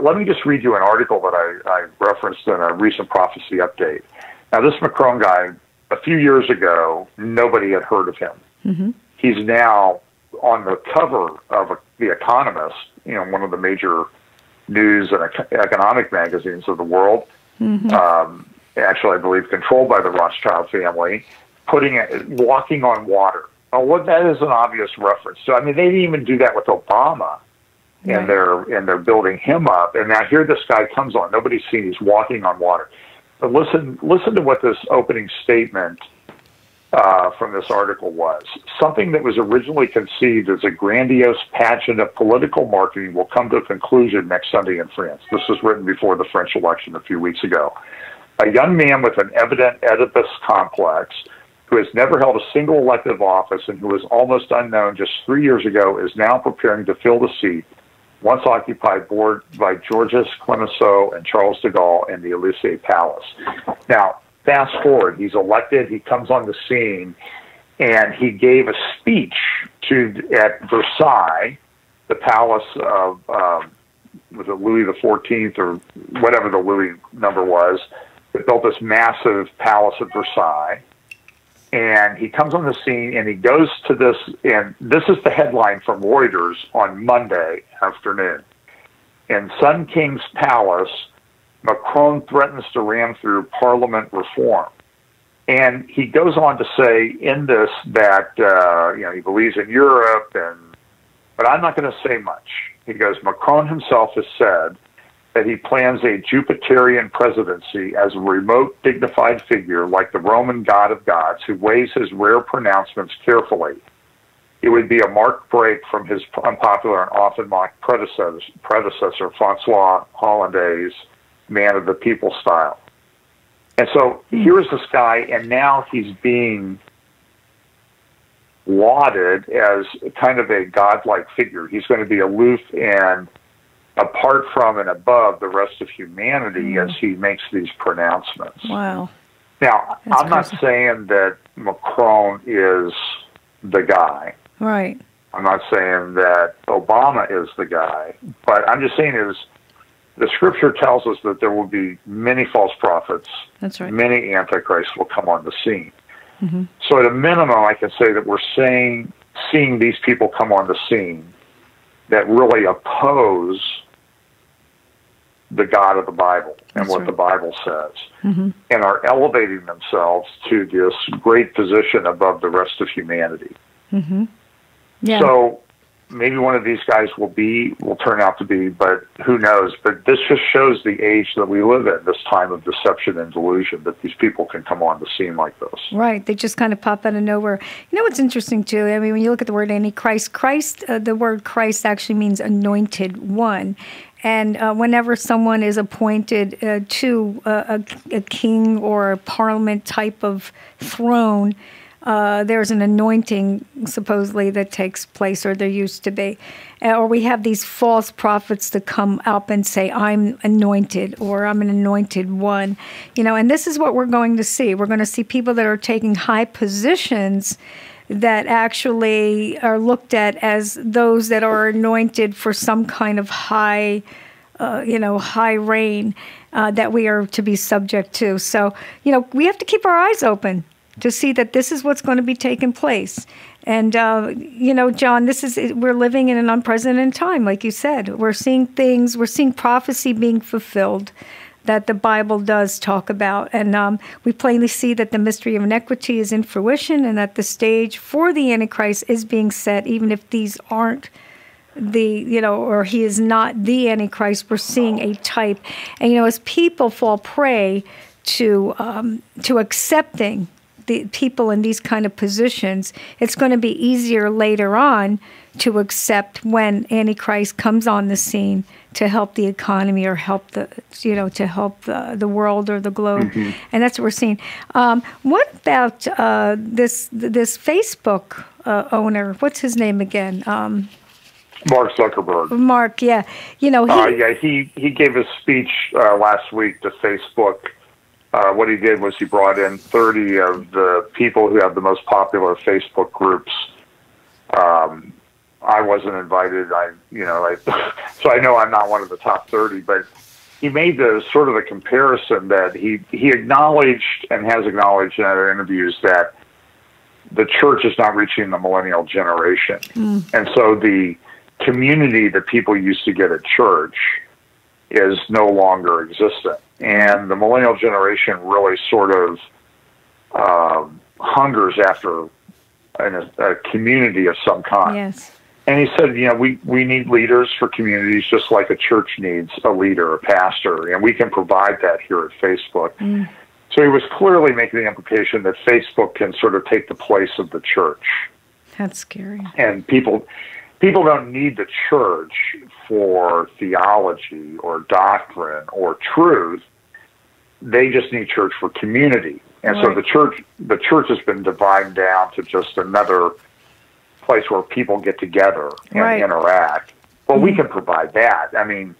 Let me just read you an article that I referenced in a recent prophecy update. Now, this Macron guy, a few years ago, nobody had heard of him. Mm-hmm. He's now on the cover of The Economist, one of the major news and economic magazines of the world. Mm-hmm. Actually, I believe controlled by the Rothschild family, walking on water. Oh, well, that is an obvious reference. So, they didn't even do that with Obama, right. and they're building him up. And now here this guy comes on. Nobody's seen. He's walking on water. But listen to what this opening statement from this article was. Something that was originally conceived as a grandiose pageant of political marketing will come to a conclusion next Sunday in France. This was written before the French election a few weeks ago. A young man with an evident Oedipus complex who has never held a single elective office and who was almost unknown just 3 years ago is now preparing to fill the seat once occupied by Georges Clemenceau and Charles de Gaulle in the Élysée Palace. Now, fast forward, he's elected, he comes on the scene, and he gave a speech at Versailles, the palace of was it Louis the 14th or whatever the Louis number was, that built this massive palace at Versailles. And he comes on the scene and he goes to this, and this is the headline from Reuters on Monday afternoon. In Sun King's palace, Macron threatens to ram through parliament reform. And he goes on to say in this that, he believes in Europe, but I'm not going to say much. He goes, Macron himself has said that he plans a Jupiterian presidency as a remote, dignified figure like the Roman god of gods who weighs his rare pronouncements carefully. It would be a marked break from his unpopular and often mocked predecessor, Francois Hollande's man of the people style. And so here's this guy, and now he's being lauded as kind of a godlike figure. He's going to be aloof and apart from and above the rest of humanity as he makes these pronouncements. Wow. Now, That's I'm not crazy. saying that Macron is the guy. Right. I'm not saying that Obama is the guy. But I'm just saying is the scripture tells us that there will be many false prophets. That's right. Many antichrists will come on the scene. Mm-hmm. So at a minimum, I can say that we're seeing these people come on the scene that really oppose the God of the Bible and That's what right. the Bible says, Mm-hmm. and are elevating themselves to this great position above the rest of humanity. Mm-hmm. Yeah. So maybe one of these guys will turn out to be, but who knows? But this just shows the age that we live in, this time of deception and delusion, that these people can come on the scene like this. Right. They just kind of pop out of nowhere. You know what's interesting, too? I mean, when you look at the word Antichrist, the word Christ actually means anointed one. And whenever someone is appointed to a king or a parliament type of throne, there's an anointing, supposedly, that takes place, or there used to be. Or we have these false prophets that come up and say, I'm anointed, or I'm an anointed one. And this is what we're going to see. We're going to see people that are taking high positions that actually are looked at as those that are anointed for some kind of high reign that we are to be subject to. So, we have to keep our eyes open to see that this is what's going to be taking place. And, John, we're living in an unprecedented time, like you said. We're seeing prophecy being fulfilled that the Bible does talk about. And we plainly see that the mystery of inequity is in fruition and that the stage for the Antichrist is being set, even if these aren't or he is not the Antichrist. We're seeing a type. And, as people fall prey to accepting the people in these kind of positions, it's going to be easier later on to accept when Antichrist comes on the scene to help the economy or help the world or the globe. Mm-hmm. And that's what we're seeing. What about this Facebook owner? What's his name again? Mark Zuckerberg. Mark, yeah. He gave a speech last week to Facebook. What he did was he brought in 30 of the people who have the most popular Facebook groups. I wasn't invited. So I know I'm not one of the top 30, but he made the sort of the comparison that he acknowledged and has acknowledged in other interviews that the church is not reaching the millennial generation. Mm. And so the community that people used to get at church is no longer existent. And the millennial generation really sort of hungers after a community of some kind. Yes. And he said, we need leaders for communities just like a church needs a leader, a pastor, and we can provide that here at Facebook. Mm. So he was clearly making the implication that Facebook can sort of take the place of the church. That's scary. And people don't need the church for theology or doctrine or truth. They just need church for community. And right. So the church has been divided down to just another place where people get together and right. interact. Well, we can provide that. I mean,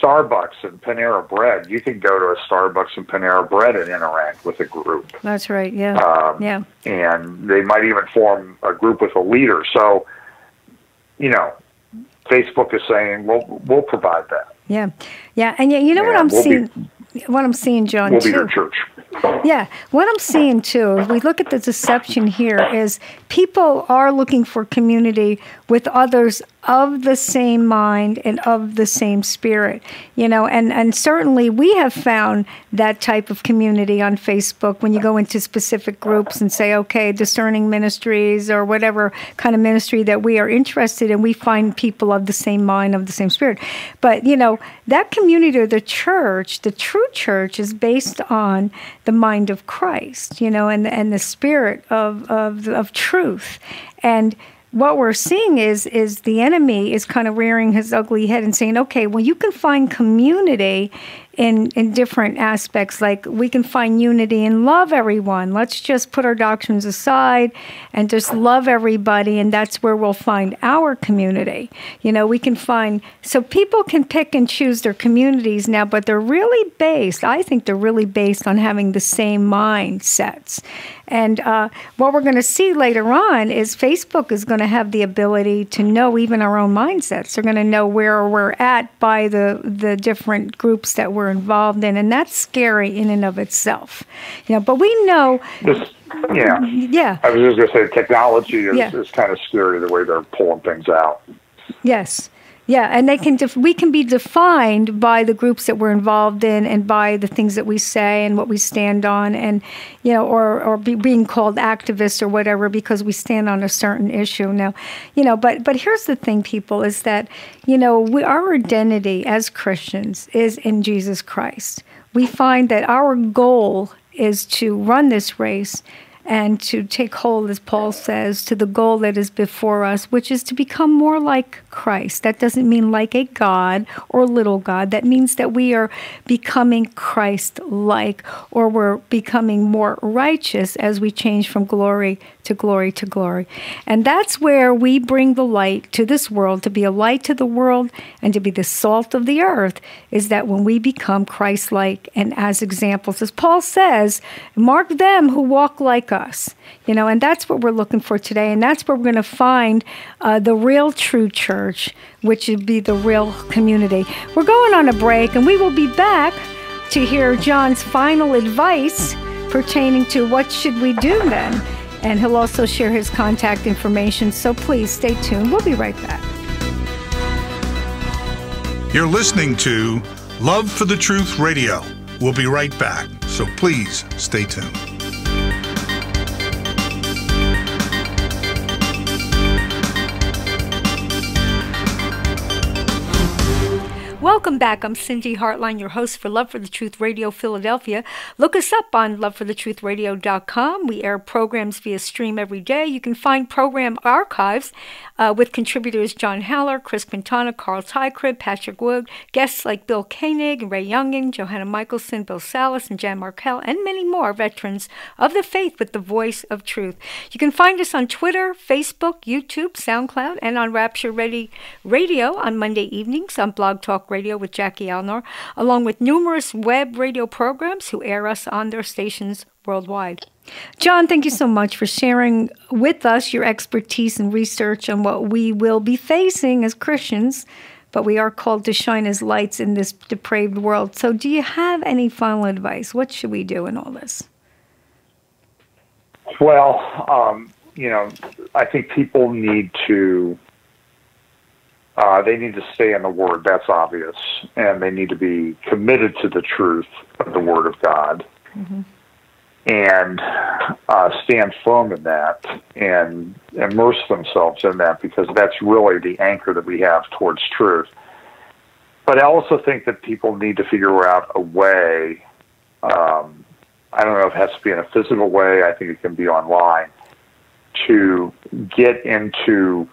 Starbucks and Panera Bread, you can go to a Starbucks and Panera Bread and interact with a group. That's right, yeah. Yeah. And they might even form a group with a leader. So, Facebook is saying, well, we'll provide that. Yeah. And you know what I'm seeing? What I'm seeing, John, we'll too. be your church. Yeah. What I'm seeing, too, if we look at the deception here, is people are looking for community with others of the same mind and of the same spirit, and certainly we have found that type of community on Facebook when you go into specific groups and say, okay, discerning ministries or whatever kind of ministry that we are interested in, we find people of the same mind, of the same spirit. But, that community or the church, the true church, is based on the mind of Christ, and the spirit of truth. And what we're seeing is the enemy is kind of rearing his ugly head and saying, okay, well, you can find community in different aspects. Like, we can find unity and love everyone. Let's just put our doctrines aside and just love everybody, and that's where we'll find our community. We can find, so people can pick and choose their communities now, but they're really based, I think they're really based on having the same mindsets. And what we're going to see later on is Facebook is going to have the ability to know even our own mindsets. They're going to know where we're at by the different groups that we're involved in, and that's scary in and of itself. But we know. Yeah. I was just going to say, technology is kind of scary the way they're pulling things out. Yes. Yeah, and we can be defined by the groups that we're involved in and by the things that we say and what we stand on, and or being called activists or whatever because we stand on a certain issue. Now, but here's the thing, people, is that our identity as Christians is in Jesus Christ. We find that our goal is to run this race and to take hold, as Paul says, to the goal that is before us, which is to become more like Christ. That doesn't mean like a God or little God. That means that we are becoming Christ-like, or we're becoming more righteous as we change from glory to glory to glory. And that's where we bring the light to this world, to be a light to the world and to be the salt of the earth, is that when we become Christ-like and as examples. As Paul says, mark them who walk like us. And that's what we're looking for today, and that's where we're going to find the real true church, which would be the real community. We're going on a break, and we will be back to hear John's final advice pertaining to what should we do then. And he'll also share his contact information, so please stay tuned. We'll be right back. You're listening to Love for the Truth Radio. We'll be right back, so please stay tuned. Welcome back. I'm Cindy Hartline, your host for Love for the Truth Radio Philadelphia. Look us up on loveforthetruthradio.com. We air programs via stream every day. You can find program archives with contributors John Haller, Chris Quintana, Carl Tykrib, Patrick Wood, guests like Bill Koenig, Ray Younging, Johanna Michelson, Bill Salas, and Jan Markell, and many more veterans of the faith with the voice of truth. You can find us on Twitter, Facebook, YouTube, SoundCloud, and on Rapture Ready Radio on Monday evenings on Blog Talk Radio with Jackie Alnor, along with numerous web radio programs who air us on their stations worldwide. John, thank you so much for sharing with us your expertise and research on what we will be facing as Christians, but we are called to shine as lights in this depraved world. So do you have any final advice? What should we do in all this? Well, I think people need to stay in the Word. That's obvious. And they need to be committed to the truth of the Word of God. Mm-hmm. And stand firm in that and immerse themselves in that, because that's really the anchor that we have towards truth. But I also think that people need to figure out a way, I don't know if it has to be in a physical way, I think it can be online, to get into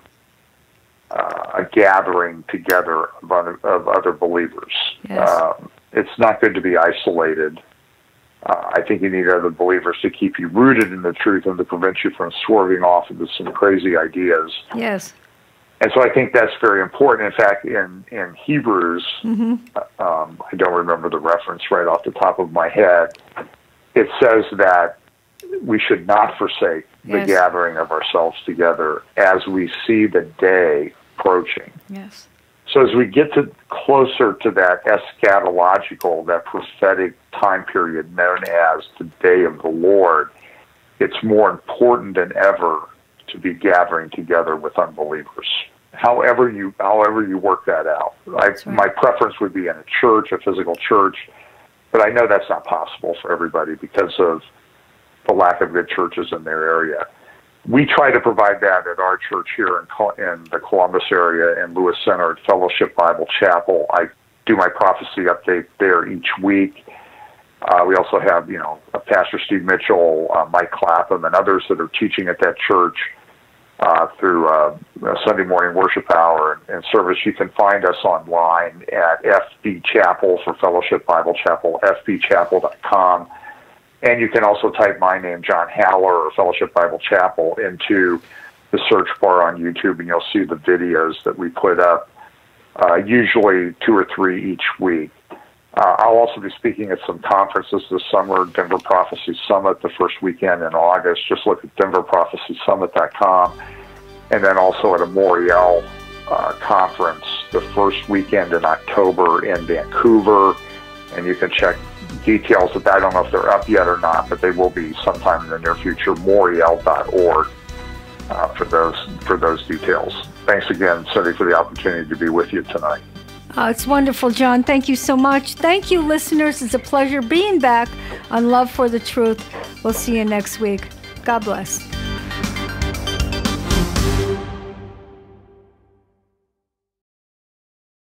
a gathering together of other believers. Yes. It's not good to be isolated. I think you need other believers to keep you rooted in the truth and to prevent you from swerving off into some crazy ideas. Yes. And so I think that's very important. In fact, in Hebrews, mm-hmm. I don't remember the reference right off the top of my head, it says that we should not forsake the gathering of ourselves together as we see the day approaching. Yes. So as we get closer to that eschatological, that prophetic time period known as the Day of the Lord, it's more important than ever to be gathering together with unbelievers. However you work that out. Right. My preference would be in a church, a physical church, but I know that's not possible for everybody because of the lack of good churches in their area. We try to provide that at our church here in the Columbus area in Lewis Center at Fellowship Bible Chapel. I do my prophecy update there each week. We also have, Pastor Steve Mitchell, Mike Clapham, and others that are teaching at that church through Sunday morning worship hour and service. You can find us online at FB Chapel for Fellowship Bible Chapel, fbchapel.com. And you can also type my name, John Haller, or Fellowship Bible Chapel, into the search bar on YouTube, and you'll see the videos that we put up, usually 2 or 3 each week. I'll also be speaking at some conferences this summer, Denver Prophecy Summit, the first weekend in August. Just look at denverprophecysummit.com. And then also at a Moriel conference the first weekend in October in Vancouver. And you can check details of that. I don't know if they're up yet or not, but they will be sometime in the near future, moriel.org for those details. Thanks again, Cindy, for the opportunity to be with you tonight. It's wonderful, John. Thank you so much. Thank you, listeners. It's a pleasure being back on Love for the Truth. We'll see you next week. God bless.